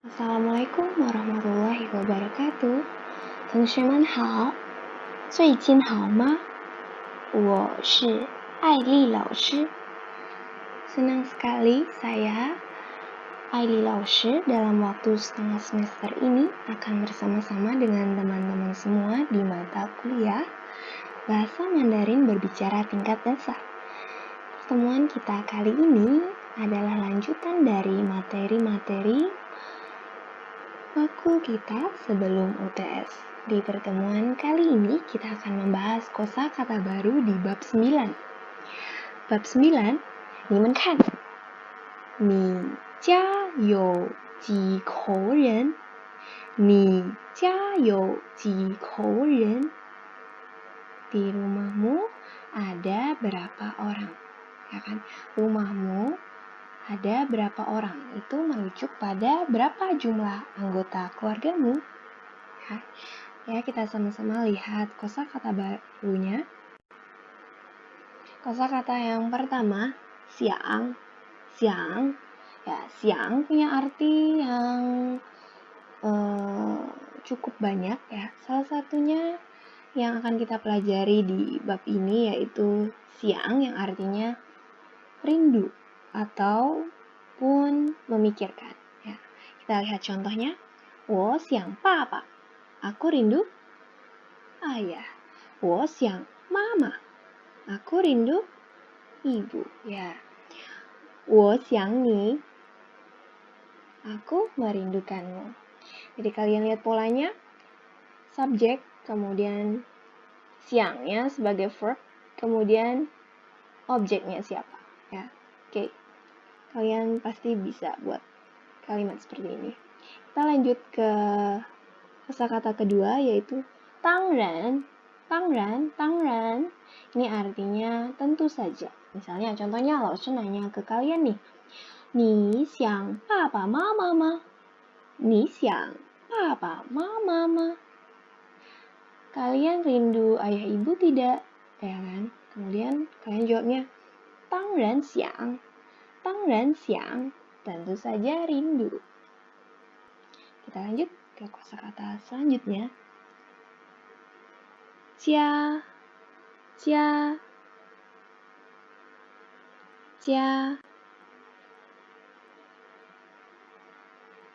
Assalamualaikum warahmatullahi wabarakatuh. 同学们好，最近好吗？我是艾丽老师。Senang sekali saya, Aili Lausche, dalam waktu setengah semester ini akan bersama-sama dengan teman-teman semua di mata kuliah Bahasa Mandarin Berbicara Tingkat Dasar. Pertemuan kita kali ini adalah lanjutan dari materi-materi makul kita sebelum UTS. Di pertemuan kali ini kita akan membahas kosakata baru di bab 9. Bab 9, 你们看，你家有几口人？你家有几口人？ Di rumahmu ada berapa orang? Ya kan? Rumahmu ada berapa orang? Itu merujuk pada berapa jumlah anggota keluargamu. Ya, kita sama-sama lihat kosakata barunya. Kosakata yang pertama, siang. Siang. Ya, siang punya arti yang cukup banyak ya. Salah satunya yang akan kita pelajari di bab ini yaitu siang yang artinya rindu ataupun memikirkan ya. Kita lihat contohnya. 我想爸爸 Aku rindu ayah. 我想妈妈 Aku rindu ibu ya. 我想你 Aku merindukanmu. Jadi kalian lihat polanya. Subjek, kemudian siangnya sebagai verb, kemudian objeknya siapa ya. Oke. Kalian pasti bisa buat kalimat seperti ini. Kita lanjut ke kosakata kedua yaitu tangran. Tangran. Ini artinya tentu saja. Misalnya contohnya Lausche nanya ke kalian nih. 你想爸爸妈妈吗？你想爸爸妈妈吗？ Kalian rindu ayah ibu tidak? Ya kan? Kemudian kalian jawabnya tangran xiang. Tangran xiang. Tentu saja rindu. Kita lanjut ke kosakata selanjutnya. Jia.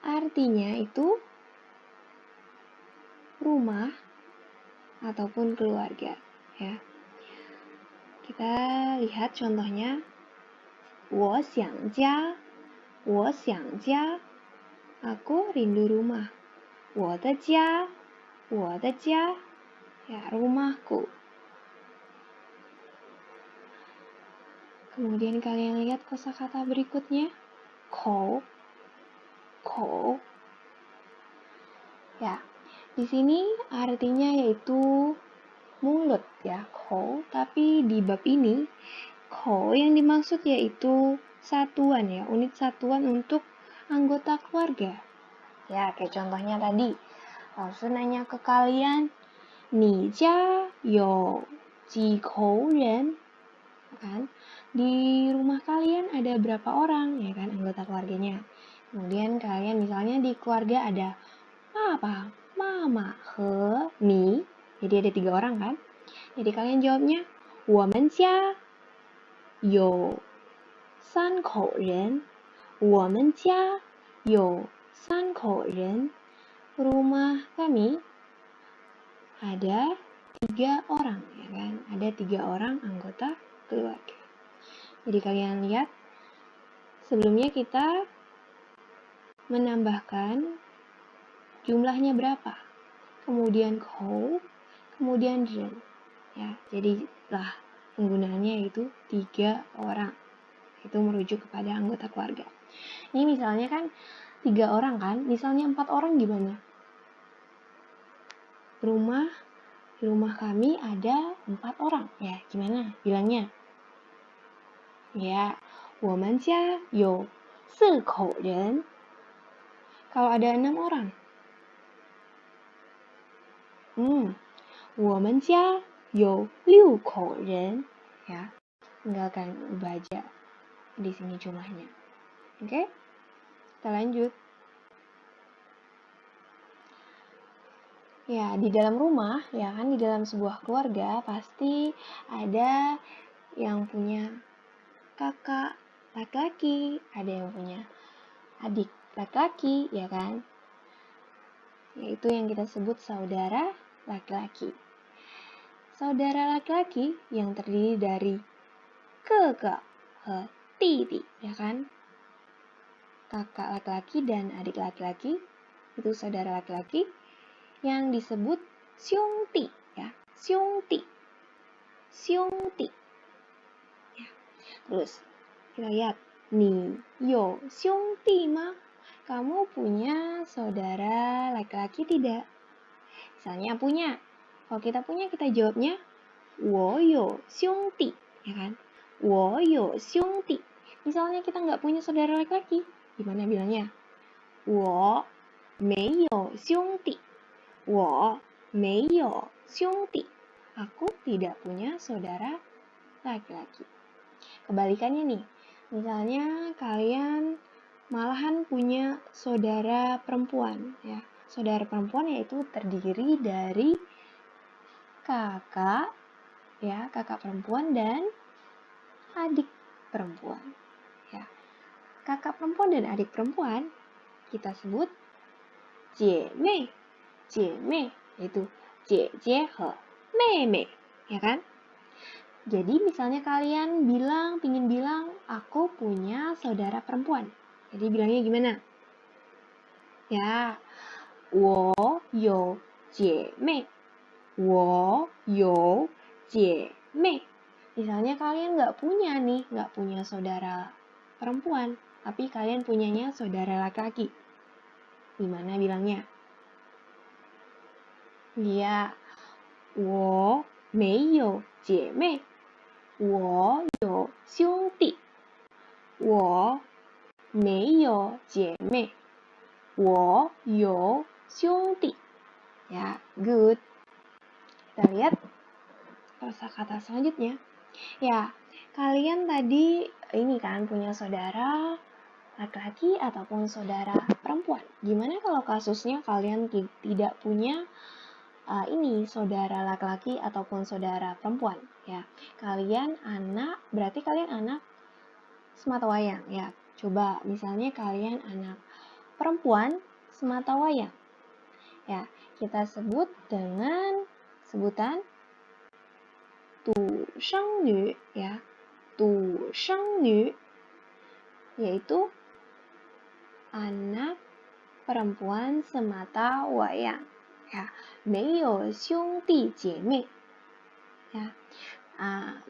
Artinya itu rumah ataupun keluarga ya. Kita lihat contohnya. 我想家 Aku rindu rumah. 我的家 ya rumahku. Kemudian kalian lihat kosakata berikutnya. Kou. Ya, di sini artinya yaitu mulut ya, kou. Tapi di bab ini, kou yang dimaksud yaitu satuan ya, unit satuan untuk anggota keluarga. Ya, kayak contohnya tadi. Langsung nanya ke kalian, 你家有几口人? Kan? Di rumah kalian ada berapa orang ya kan anggota keluarganya. Kemudian kalian misalnya di keluarga ada papa, mama, he, ni. Jadi ada 3 orang kan. Jadi kalian jawabnya 我们家有3口人。我们家有3口人。 Rumah kami ada 3 orang ya kan. Ada 3 orang anggota keluarga. Jadi kalian lihat sebelumnya kita menambahkan jumlahnya berapa. Kemudian kou, kemudian ren. Ya, jadilah penggunaannya itu 3 orang. Itu merujuk kepada anggota keluarga. Ini misalnya kan 3 orang kan, misalnya 4 orang gimana? Di rumah kami ada 4 orang. Ya, gimana bilangnya? Ya, 我们家有4口人. Kalau ada 6 orang. 我们家有6口人. Ya, tinggalkan ubah aja di sini jumlahnya. Oke? Kita lanjut. Ya, di dalam rumah, ya kan, di dalam sebuah keluarga pasti ada yang punya kakak laki-laki, ada yang punya adik laki-laki, ya kan? Yaitu yang kita sebut saudara laki-laki. Saudara laki-laki yang terdiri dari kakak, titi, ya kan? Kakak laki-laki dan adik laki-laki itu saudara laki-laki yang disebut xiongdi, ya, xiongdi, xiongdi. Ya. Terus kita lihat, ni you xiongdi ma? Kamu punya saudara laki-laki tidak? Misalnya punya. Kalau kita punya, kita jawabnya 我有兄弟, ya kan? 我有兄弟. Misalnya kita nggak punya saudara laki-laki, gimana bilangnya? 我没有兄弟. 我没有兄弟. Aku tidak punya saudara laki-laki. Kebalikannya nih, misalnya kalian malahan punya saudara perempuan, ya. Saudara perempuan yaitu terdiri dari kakak, ya, kakak perempuan dan adik perempuan, ya. Kakak perempuan dan adik perempuan kita sebut 姐妹, 姐妹, yaitu 姐姐和妹妹, ya kan? Jadi misalnya kalian pingin bilang aku punya saudara perempuan. Jadi bilangnya gimana? Ya, 我有姐妹, 我有姐妹. Misalnya kalian nggak punya saudara perempuan, tapi kalian punyanya saudara laki-laki. Gimana bilangnya? Ya, 我没有姐妹，我有兄弟。我没有姐妹，我有兄弟. Ya, good. Kita lihat kosakata selanjutnya. Ya, kalian tadi ini kan punya saudara laki-laki ataupun saudara perempuan. Gimana kalau kasusnya kalian tidak punya saudara laki-laki ataupun saudara perempuan, ya. Berarti kalian anak sematawayang, ya. Coba misalnya kalian anak perempuan sematawayang. Ya, kita sebut dengan sebutan 独生女, ya. 独生女 yaitu anak perempuan sematawayang, ya. 没有兄弟姐妹, ya.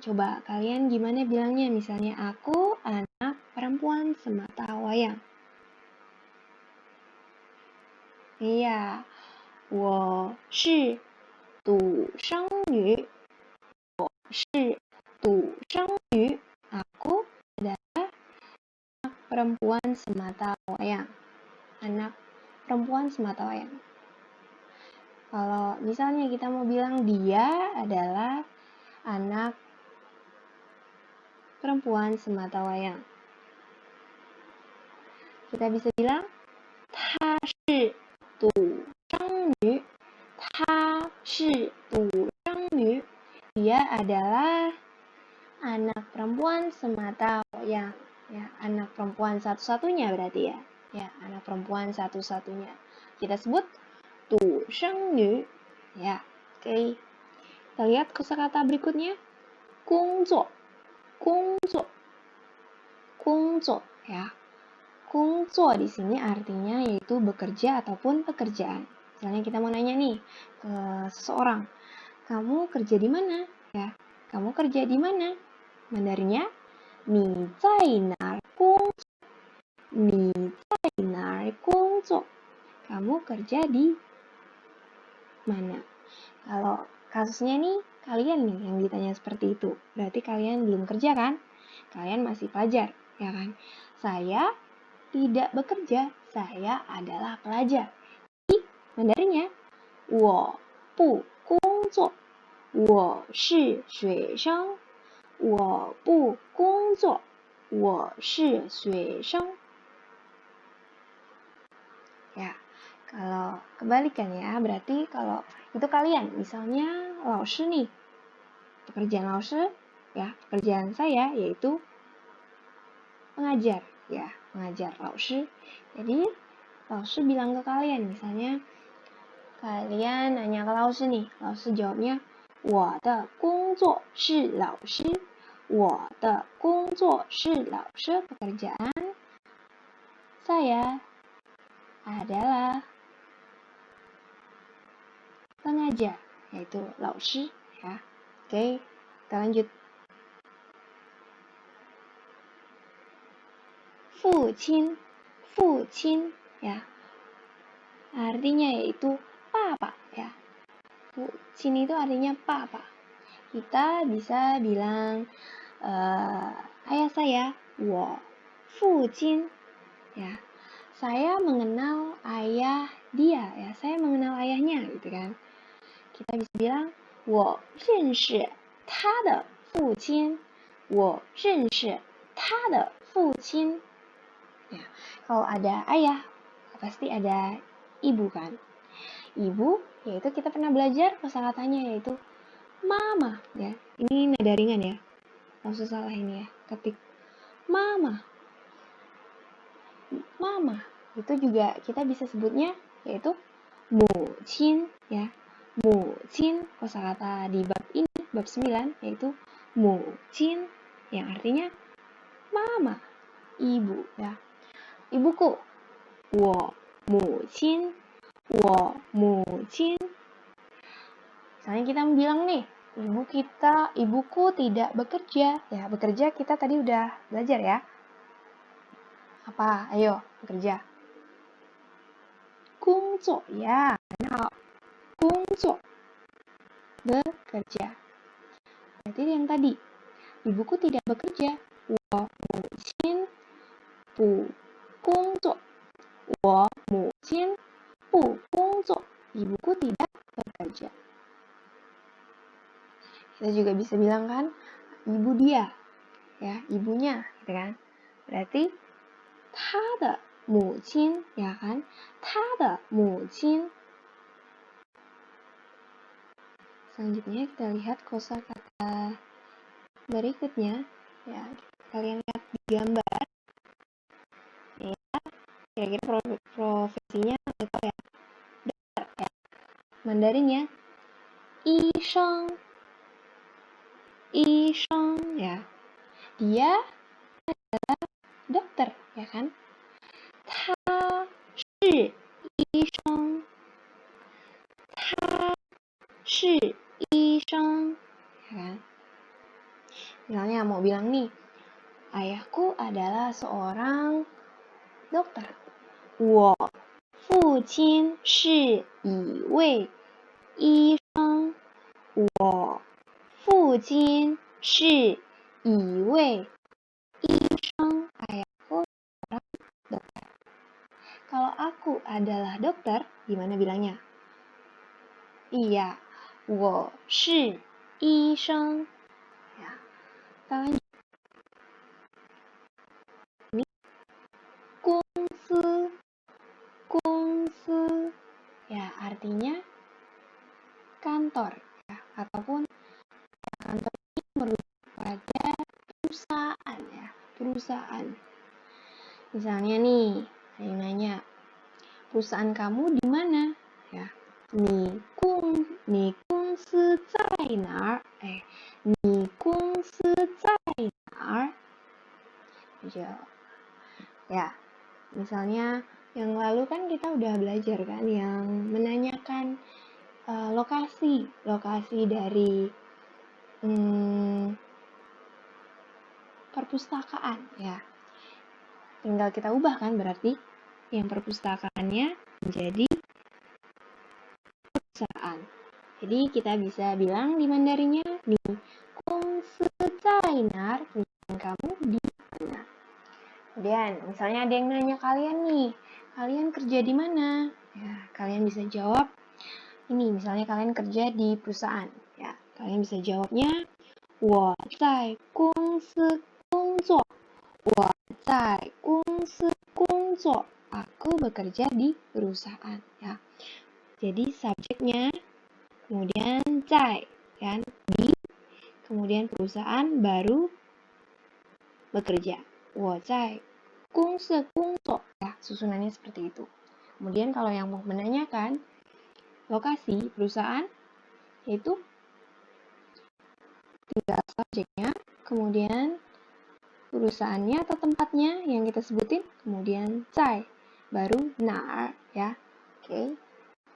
Coba kalian gimana bilangnya? Misalnya aku anak perempuan sematawayang. Iya, 我是独生女. 我是独生女. Aku adalah anak perempuan sematawayang. Anak perempuan sematawayang. Kalau misalnya kita mau bilang dia adalah anak perempuan sematawayang, kita bisa bilang 她是独生女. 她是独生女. Dia adalah anak perempuan sematawayang, ya, anak perempuan satu-satunya berarti, ya. Ya, anak perempuan satu-satunya. Kita sebut 独生女. Ya, oke. Kita lihat kosakata berikutnya. 工作, 工作, 工作, ya. 工作 di sini artinya yaitu bekerja ataupun pekerjaan. Misalnya kita mau nanya nih ke seseorang, kamu kerja di mana? Ya, kamu kerja di mana? Mandarinnya, 你在哪儿工作? 你在哪儿工作? Kamu kerja di mana? Kalau kasusnya nih, kalian nih yang ditanya seperti itu. Berarti kalian belum kerja kan? Kalian masih pelajar, ya kan? Saya tidak bekerja, saya adalah pelajar. Jadi, Mandarinnya, 我不工作, 我是学生. 我不工作, 我是学生. Ya, Kalau kebalikan ya, berarti kalau itu kalian, misalnya laoshi nih, pekerjaan laoshi ya, pekerjaan saya yaitu mengajar ya, mengajar laoshi. Jadi laoshi bilang ke kalian, misalnya kalian nanya ke laoshi nih, laoshi jawabnya 我的工作是老师，我的工作是老师， pekerjaan saya adalah pengajar, yaitu laoshi ya. Oke, kita lanjut. 父亲，父亲 ya, artinya yaitu papa ya. 父亲 itu artinya papa. Kita bisa bilang ayah saya, 我父亲 ya. Saya mengenal ayah dia ya, saya mengenal ayahnya gitu kan. Kita bisa bilang 我认识他的父亲，我认识他的父亲 ya. Kalau ada ayah pasti ada ibu kan. Ibu yaitu kita pernah belajar kosakatanya yaitu mama ya. Ini nada ringan ya, langsung salah ini ya, ketik mama. Mama itu juga kita bisa sebutnya yaitu muqin ya. Muqin, kosakata di bab ini, bab 9 yaitu muqin yang artinya mama, ibu ya. Ibuku, 我母亲，我母亲. Misalnya kita bilang nih, ibuku tidak bekerja. Ya, bekerja kita tadi udah belajar ya. Apa? Ayo, bekerja. 工作 ya, 很好. 工作 bekerja. Berarti yang tadi, ibuku tidak bekerja. 我母亲不工作. 我母亲不工作. Ibuku tidak bekerja. Kita juga bisa bilang kan, ibu dia, ya, ibunya, gitu kan. Berarti 他的母亲 ya kan, 他的母亲. Selanjutnya kita lihat kosakata berikutnya ya. Kalian lihat di gambar ya, kira-kira profesinya apa ya? Dokter ya. Mandarinnya 医生 ya. Dia adalah dokter ya kan. 他是医生，他是医生 ya kan. Misalnya mau bilang nih, ayahku adalah seorang dokter. 我父亲是一位医生。我父亲是一位医生. Ayahku adalah dokter. Kalau aku adalah dokter, gimana bilangnya? Iya, 我是医生. Ya, kita lanjut. Ini 公司, ya artinya kantor ya, ataupun kantor ini merujuk pada perusahaan ya, perusahaan. Misalnya nih, saya nanya, perusahaan kamu di mana? Ya, 你公司在哪儿? 你公司在哪儿? Ya, misalnya yang lalu kan kita udah belajar kan yang menanyakan lokasi dari perpustakaan ya. Tinggal kita ubah kan, berarti yang perpustakaannya menjadi perusahaan. Jadi kita bisa bilang di Mandarinnya, di Kongsi Zainar, perusahaan kamu di mana? Kemudian misalnya ada yang nanya kalian nih, kalian kerja di mana? Ya, kalian bisa jawab ini, misalnya kalian kerja di perusahaan ya. Kalian bisa jawabnya 我在公司工作. 我在公司工作. aku bekerja di perusahaan, ya. Jadi subjeknya, kemudian zai, kan, di, kemudian perusahaan baru bekerja. 我在公司工作, ya, susunannya seperti itu. Kemudian kalau yang mau menanyakan lokasi perusahaan, yaitu tinggal subjeknya, kemudian perusahaannya atau tempatnya yang kita sebutin, kemudian zai, baru nar, ya. Oke,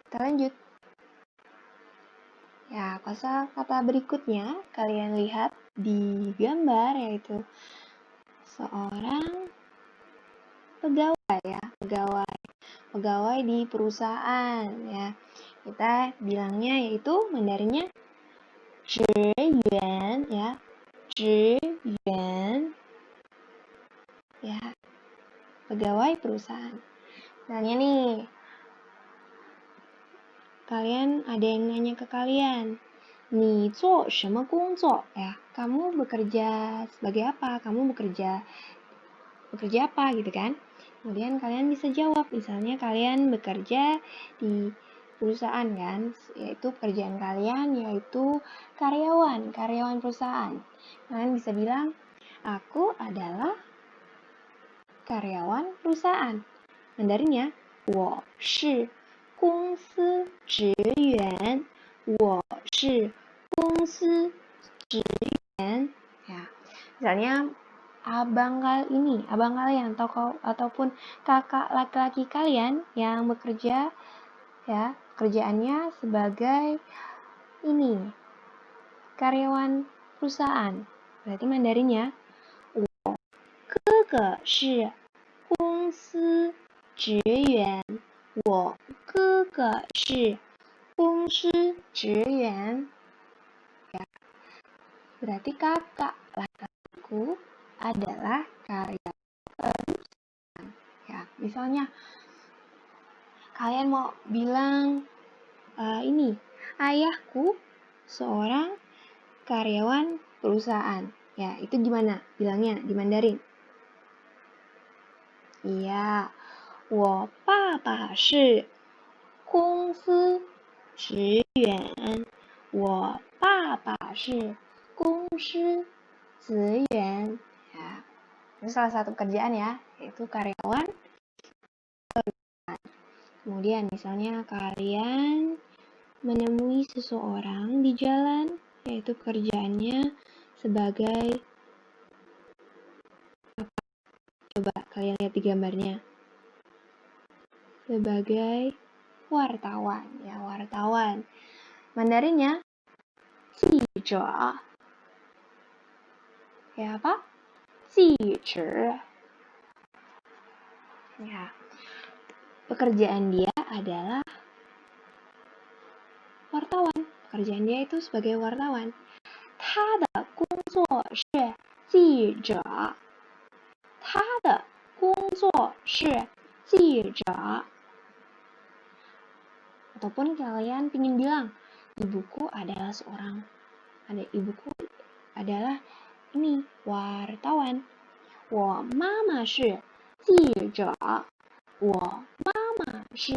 kita lanjut. Ya, kata berikutnya kalian lihat di gambar, yaitu seorang pegawai, ya, pegawai di perusahaan, ya. Kita bilangnya yaitu Mandarinnya 职员, ya, 职员, ya, pegawai perusahaan. Misalnya nih, kalian ada yang nanya ke kalian, 你做什么工作, ya, kamu bekerja sebagai apa? Kamu bekerja apa gitu kan? Kemudian kalian bisa jawab, misalnya kalian bekerja di perusahaan kan, yaitu pekerjaan kalian yaitu karyawan perusahaan. Kalian bisa bilang, aku adalah karyawan perusahaan. Mandarinnya, 我是公司职员，我是公司职员. Ya, misalnya abang kalian ataupun kakak laki-laki kalian yang bekerja, ya, kerjaannya sebagai karyawan perusahaan. Berarti Mandarinnya, 我哥哥是公司职员，我哥哥是公司职员. Ya, berarti kakak laki-lakiku adalah karyawan perusahaan. Ya, misalnya kalian mau bilang ayahku seorang karyawan perusahaan. Ya, itu gimana bilangnya di Mandarin? Iya, 我爸爸是公司职员，我爸爸是公司职员. Ya, itu salah satu pekerjaan, ya, yaitu karyawan perusahaan. Kemudian misalnya kalian menemui seseorang di jalan, yaitu pekerjaannya sebagai apa? Coba kalian lihat di gambarnya. Sebagai wartawan, ya, wartawan. Mandarinnya 记者. Ya, apa? 记者. Ya. Pekerjaan dia adalah wartawan. Pekerjaan dia itu sebagai wartawan. 他的工作是记者。他的工作是记者. Ataupun kalian ingin bilang, ibuku adalah wartawan. 我妈妈是记者。我妈妈是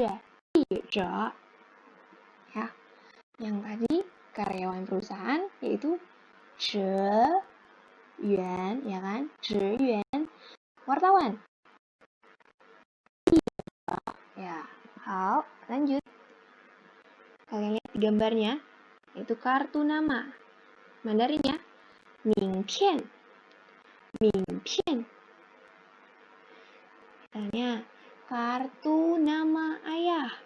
记者. Ya, yang tadi karyawan perusahaan yaitu 职员, ya kan? 职员, wartawan. Ya, hal lanjut. Kalian lihat di gambarnya, yaitu kartu nama. Mandarinnya, 名片. 名片. Misalnya, kartu nama ayah.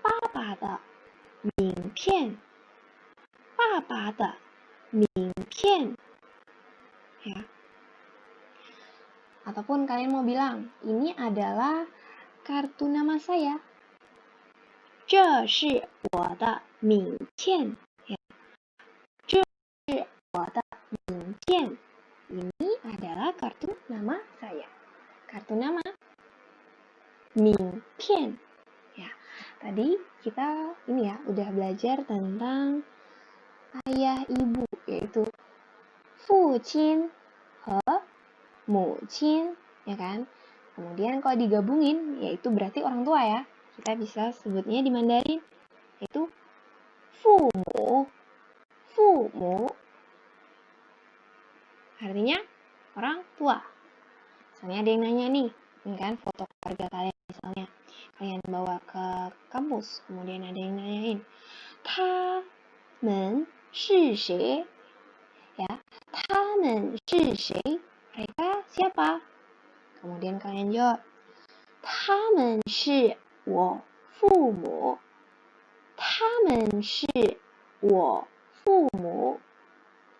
爸爸的名片. 爸爸的名片. Ya. Ataupun kalian mau bilang, ini adalah kartu nama saya. 这是我的名片. Ya. 这是我的名片. Ini adalah kartu nama saya. Kartu nama 名片. Ya. Tadi kita udah belajar tentang ayah ibu, yaitu 父亲 和母亲, ya kan? Kemudian kalau digabungin, yaitu berarti orang tua ya. Kita bisa sebutnya di Mandarin, yaitu fumu. Fumu artinya orang tua. Misalnya ada yang nanya nih, ini kan foto keluarga kalian misalnya. Kalian bawa ke kampus, kemudian ada yang nanyain, 他们是谁? Ya, 他们是谁? Mereka siapa? Kemudian kalian jawab, 他们是我父母。他们是我父母。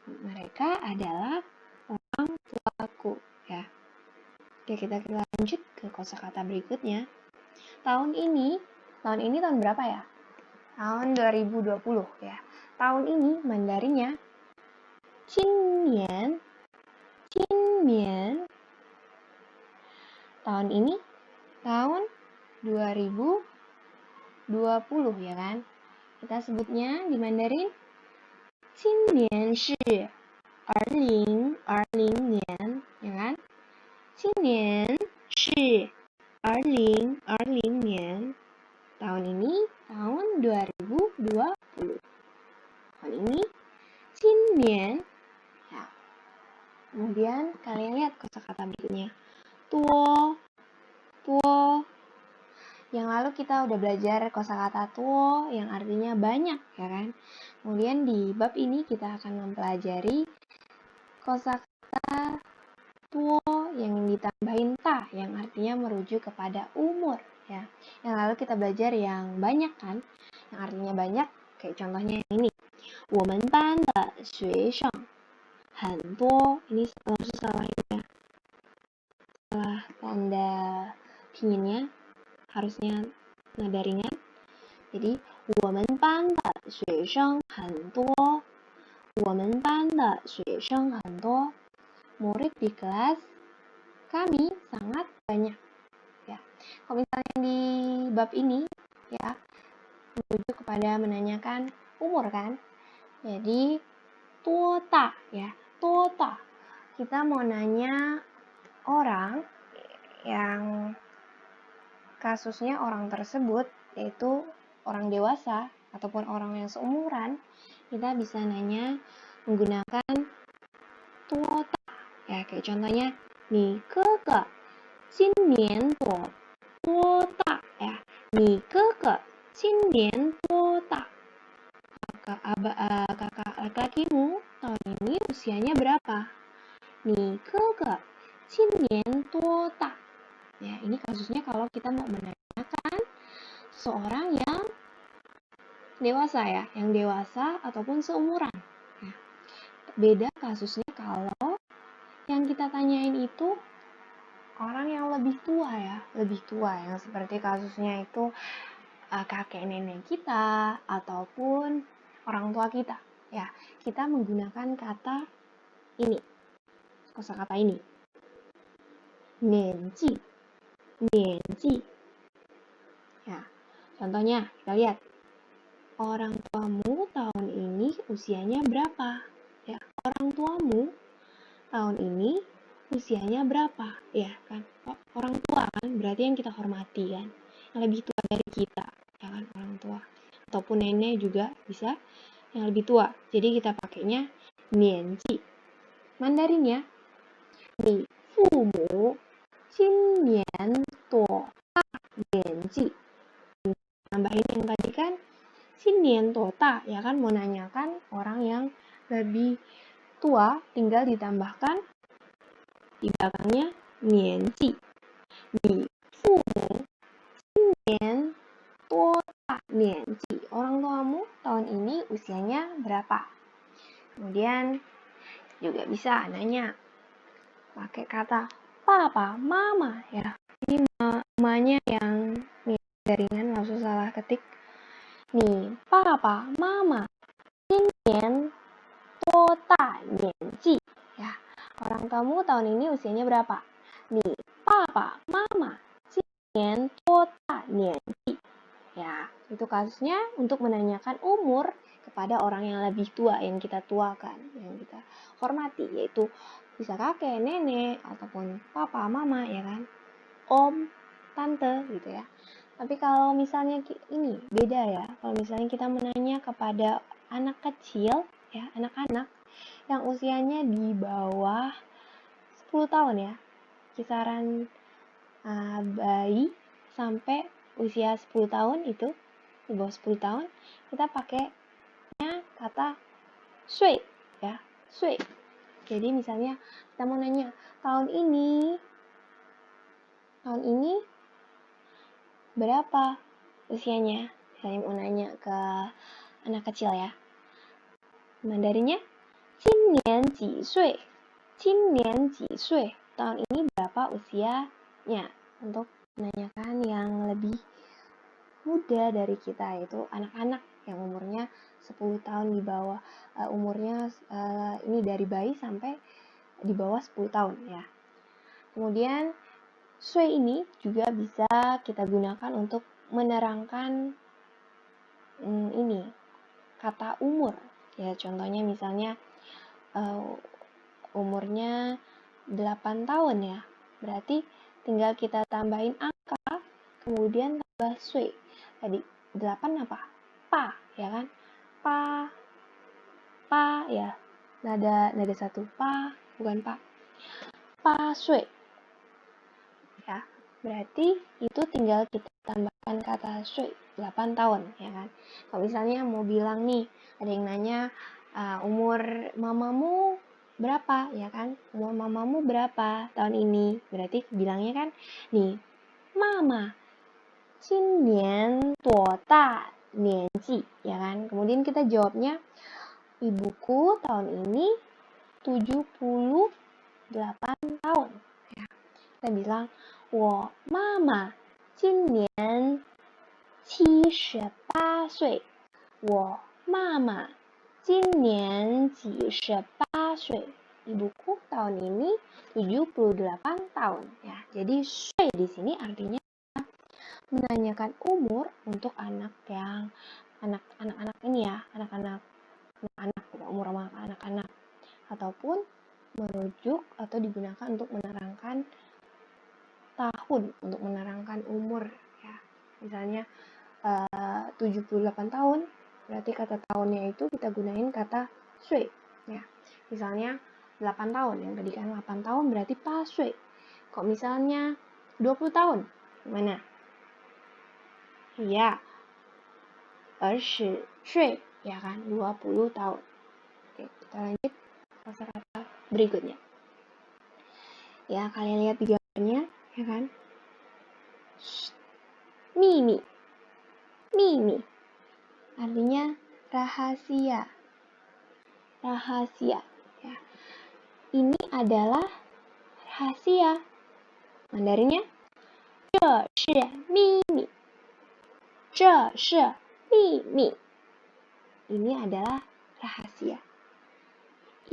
Mereka adalah orang tuaku, ya. Oke, kita lanjut ke kosakata berikutnya. Tahun ini tahun berapa ya? Tahun 2020 ya. Tahun ini Mandarinnya 今年. Tahun ini tahun 2020 ya kan. Kita sebutnya di Mandarin 今年是2020年 ya kan. 今年是2020年. Tahun ini tahun 2020. Tahun ini 今年 ya. Kemudian kalian lihat kosakata berikutnya. Tuo. Yang lalu kita udah belajar kosakata tuo yang artinya banyak ya kan. Kemudian di bab ini kita akan mempelajari kosakata tuo yang ditambahin ta yang artinya merujuk kepada umur ya. Yang lalu kita belajar yang banyak kan, yang artinya banyak, kayak contohnya yang ini. 我们班的学生很多. Ini langsung salah ya. Salah tanda pinginnya, harusnya nada ringan. Jadi 我们班的学生很多. 我们班的学生很多. Murid di kelas kami sangat banyak. Ya. Kalau misalnya di bab ini ya merujuk kepada menanyakan umur kan. Jadi tuota ya, tuota. Kita mau nanya orang yang kasusnya orang tersebut yaitu orang dewasa ataupun orang yang seumuran, kita bisa nanya menggunakan tuota. Ya, kayak contohnya, 你哥哥今年多大? Ya, 你哥哥今年多大? Kakak laki-lakimu tahun ini usianya berapa? 你哥哥今年多大? Ya, ini kasusnya kalau kita mau menanyakan seorang yang dewasa ya, yang dewasa ataupun seumuran. Ya. Beda kasusnya kalau yang kita tanyain itu orang yang lebih tua ya, lebih tua yang seperti kasusnya itu kakek nenek kita ataupun orang tua kita. Ya, kita menggunakan kata ini, kosakata ini. 年纪. Ya, contohnya kita lihat. Orang tuamu tahun ini usianya berapa? Ya, orang tuamu tahun ini usianya berapa? Ya kan, orang tua kan berarti yang kita hormati kan, yang lebih tua dari kita, ya kan, orang tua. Ataupun nenek juga bisa yang lebih tua. Jadi kita pakainya 年纪. Mandarinnya 你父母今年多大年纪? Tambahin yang tadi kan 今年多大 ya kan, mau nanyakan orang yang lebih tua, tinggal ditambahkan di belakangnya 年纪. 你父母今年多大年纪? Orang tuamu tahun ini usianya berapa? Kemudian juga bisa nanya pakai kata papa, mama ya. Ini mamanya yang jaringan langsung salah ketik. Nih, papa, mama, 今年多大年纪? Ya, orang tamu tahun ini usianya berapa? Nih, papa, mama, 今年多大年纪? Ya, itu kasusnya untuk menanyakan umur kepada orang yang lebih tua, yang kita tuakan, yang kita hormati, yaitu bisa kakek, nenek, ataupun papa, mama, ya kan? om, tante gitu ya. Tapi kalau misalnya ini beda ya. Kalau misalnya kita menanya kepada anak kecil ya, anak-anak yang usianya di bawah 10 tahun ya. Kisaran bayi sampai usia 10 tahun itu, di bawah 10 tahun, kita pakainya kata sui ya, sui. Jadi misalnya kita mau nanya, tahun ini berapa usianya? Misalnya mau nanya ke anak kecil ya. Mandarinnya, 今年几岁? 今年几岁? Tahun ini berapa usianya? Untuk menanyakan yang lebih muda dari kita, yaitu anak-anak yang umurnya 10 tahun di bawah, umurnya ini dari bayi sampai di bawah 10 tahun ya. Kemudian sui ini juga bisa kita gunakan untuk menerangkan ini kata umur ya. Contohnya misalnya umurnya 8 tahun ya. Berarti tinggal kita tambahin angka kemudian tambah sui. Tadi 8 apa? Pa ya kan? Pa ya. Nada satu pa, bukan pa. Pa sui. Ya, berarti itu tinggal kita tambahkan kata sui, 8 tahun ya kan. Kalau misalnya mau bilang nih, ada yang nanya umur mamamu berapa ya kan, umur mamamu berapa tahun ini, berarti bilangnya kan nih, mama 今年多大年纪 ya kan. Kemudian kita jawabnya, ibuku tahun ini 78 tahun ya. Kita bilang 我妈妈今年78岁。我妈妈今年78岁。Ibuku tahun ini 78 tahun ya. Jadi shui di sini artinya menanyakan umur untuk anak yang anak-anak ini ya, anak-anak umur anak-anak, ataupun merujuk atau digunakan untuk menerangkan tahun, untuk menerangkan umur ya. Misalnya 78 tahun, berarti kata tahunnya itu kita gunain kata sui ya. Misalnya 8 tahun, yang tadi kan 8 tahun berarti pa sui. Kok misalnya 20 tahun, gimana? Ya, 20 sui ya kan, 20 tahun. Oke, kita lanjut kosakata berikutnya. Ya, kalian lihat di gambarnya ya kan? Mimi. Mimi artinya rahasia. Rahasia ya. Ini adalah rahasia. Mandarinnya 这是秘密。这是秘密。Ini adalah rahasia.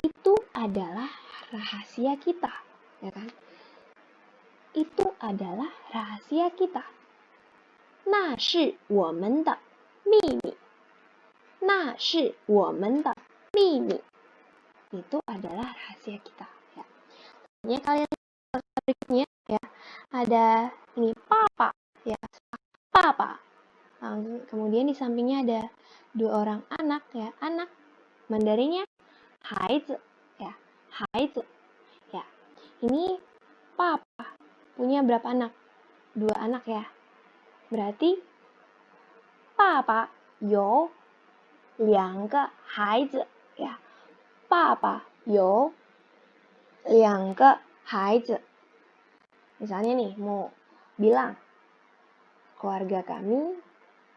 Itu adalah rahasia kita, ya kan? Itu adalah rahasia kita. 那是我们的秘密。那是我们的秘密。Itu adalah rahasia kita. Ya. Ini kalian berikutnya ya. Ada ini papa ya. Papa. Kemudian di sampingnya ada dua orang anak ya. Anak. Mandarinnya 孩子 ya. 孩子 ya. Ini papa punya berapa anak? 2 anak ya. Berarti papa 有2个孩子 ya. Papa 有2个孩子. Misalnya nih mau bilang keluarga kami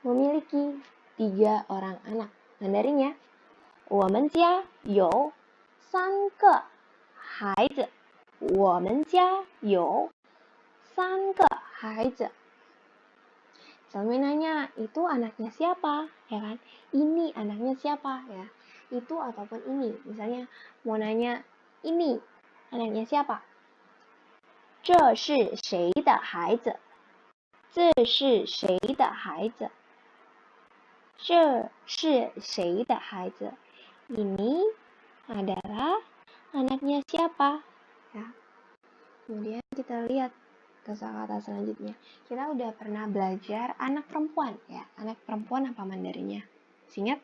memiliki 3 orang anak. Mandarinnya 我们家有3个孩子。我们家有3个孩子。Sampai nanya, itu anaknya siapa? Ya kan? Ini anaknya siapa? Ya. Itu ataupun ini. Misalnya mau nanya, ini anaknya siapa? 这是谁的孩子？这是谁的孩子？这是谁的孩子？ Ini adalah anaknya siapa? Ya. Kemudian kita lihat kosakata selanjutnya. Kita udah pernah belajar anak perempuan ya. Anak perempuan apa Mandarinnya? Ingat?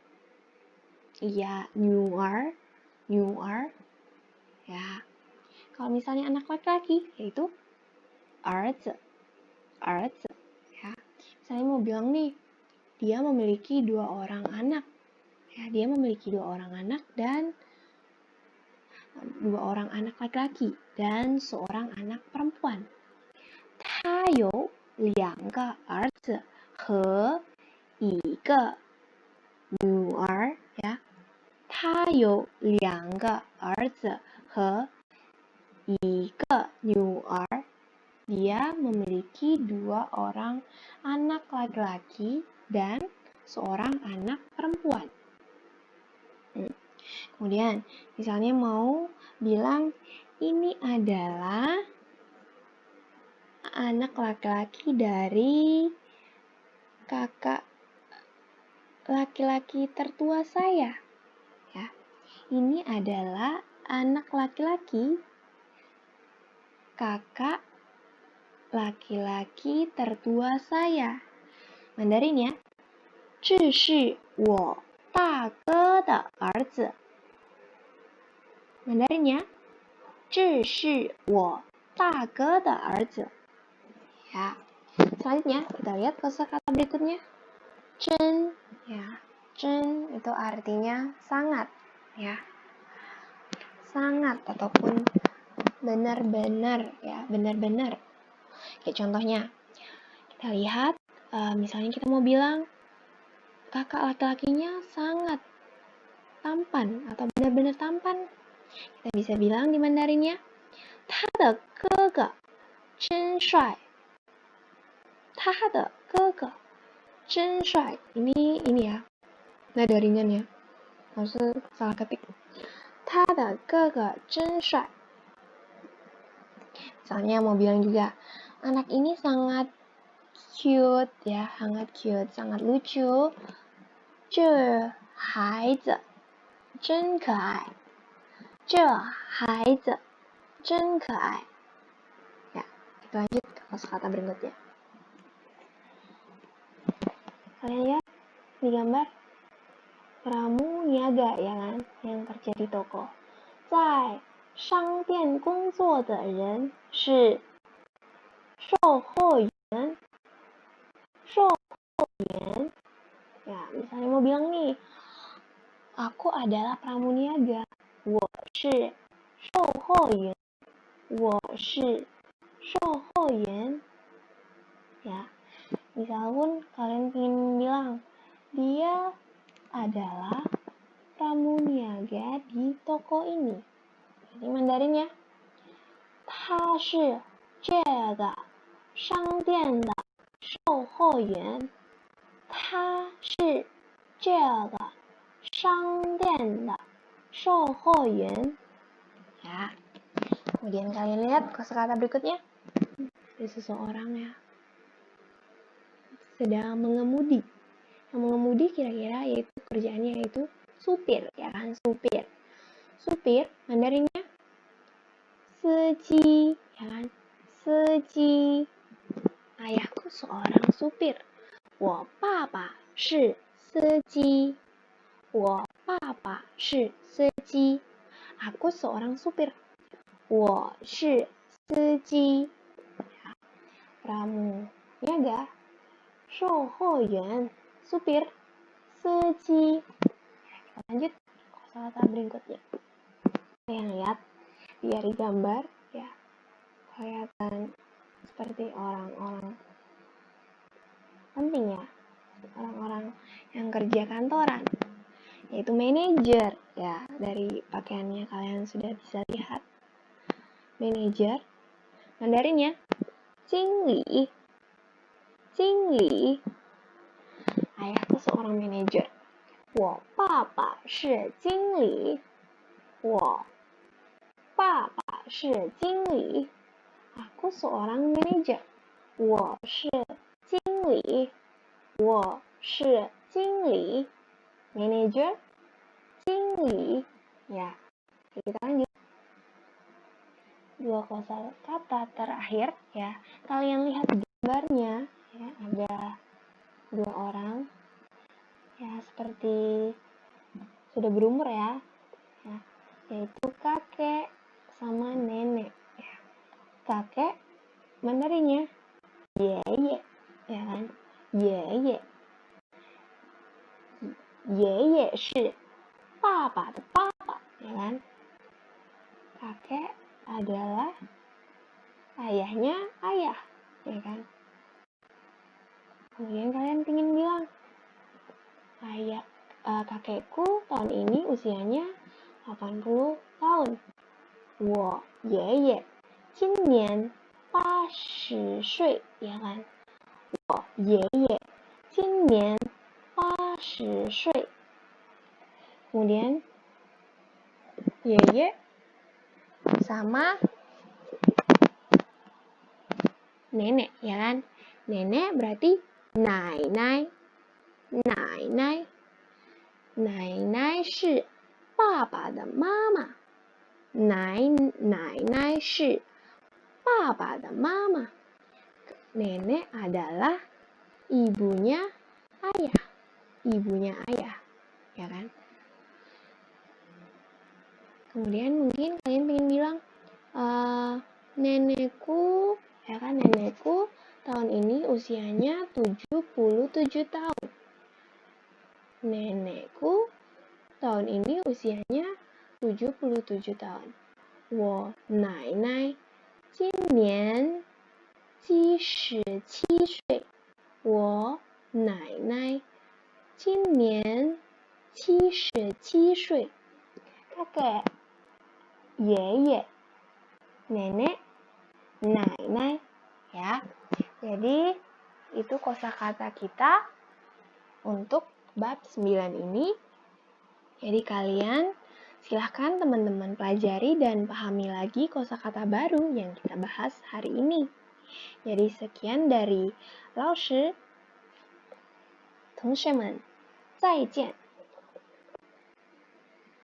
Iya, newer. Ya. Kalau misalnya anak laki-laki, yaitu儿子. Ya. Misalnya mau bilang nih, dia memiliki 2 orang anak. Ya, dia memiliki 2 orang anak dan 2 orang anak laki-laki dan 1 anak perempuan. 他有2个儿子和1个女儿 ya. 他有2个儿子和1个女儿. Dia memiliki 2 orang anak laki-laki dan 1 anak perempuan. Kemudian, misalnya mau bilang ini adalah anak laki-laki dari kakak laki-laki tertua saya. Ya. Ini adalah anak laki-laki kakak laki-laki tertua saya. Mandarin ya. 这是我大哥的儿子. Mandarin ya. 这是我大哥的儿子. Ya. Selanjutnya kita lihat kosakata berikutnya. 真 ya. 真 itu artinya sangat ya. Sangat ataupun benar-benar ya, benar-benar. Kayak contohnya, kita lihat misalnya kita mau bilang kakak laki-lakinya sangat tampan atau benar-benar tampan. Kita bisa bilang di Mandarinnya, 他的哥哥真帅. 他的哥哥真帅. Ini ya, nada ringan ya. Maksud salah ketik. 他的哥哥真帅. Misalnya mau bilang juga, anak ini sangat cute ya, sangat lucu. 这孩子真可爱. 这孩子真可爱. Ya, kita lanjut ke kosakata berikutnya. Kalian lihat di gambar pramu niaga ya kan, yang kerja di toko. 在商店工作的人是售货员. Ya, misalnya mau bilang nih, aku adalah pramuniaga. 我是售货员. 我是售货员. Ya, misalkan kalian ingin bilang, dia adalah pramuniaga di toko ini. Jadi Mandarin ya. 他是这个商店的售货员. 他是这个商店的售货员. Ya. Kemudian kalian lihat kosakata berikutnya. Ada seseorang ya sedang mengemudi. Yang mengemudi kira-kira yaitu kerjaannya yaitu supir ya kan, supir. Supir Mandarinnya 司机 ya kan, 司机. Ayahku seorang supir. 我爸爸是司机. 我爸爸是司机. Aku seorang supir. 我是司机. Ya. Pramuniaga, 售货员, supir, 司机. Kita lanjut kosakata berikutnya. Kalian lihat dari gambar ya, kelihatan seperti orang-orang penting ya, orang-orang yang kerja kantoran, yaitu manajer ya. Dari pakaiannya kalian sudah bisa lihat. Manajer Mandarinnya 经理. Ayahku seorang manajer. 我爸爸是经理. 我爸爸是经理. Aku seorang manajer. 我是经理. 我是经理. Manager, 经理. Ya, kita lanjut. dua kosakata terakhir ya. Kalian lihat gambarnya ya, ada dua orang ya seperti sudah berumur ya, yaitu kakek sama nenek ya. Kakek mandarinnya yeye ya kan, yeye. Yeye是爸爸的爸爸ya kan. Kakek adalah ayahnya ayah ya kan. Kemudian kalian ingin bilang kakekku tahun ini usianya 80 tahun. 我爷爷今年80岁ya kan. 我爷爷今年80岁. Kemudian yeye sama nenek ya kan. Nenek berarti nainai. Nainai. Nainai 是爸爸的妈妈。Nainai 是爸爸的妈妈。Nenek adalah ibunya ayah. Ibunya ayah, ya kan? Kemudian mungkin kalian pengen bilang, nenekku, ya kan? Nenekku tahun ini usianya 77 tahun. Nenekku tahun ini usianya 77 tahun. 我奶奶今年77岁。我奶奶今年77岁。Kakek, yeye, nenek, nainai ya. Jadi itu kosakata kita untuk bab 9 ini. Jadi kalian silahkan teman-teman pelajari dan pahami lagi kosakata baru yang kita bahas hari ini. Jadi sekian dari 老师，同学们，再见。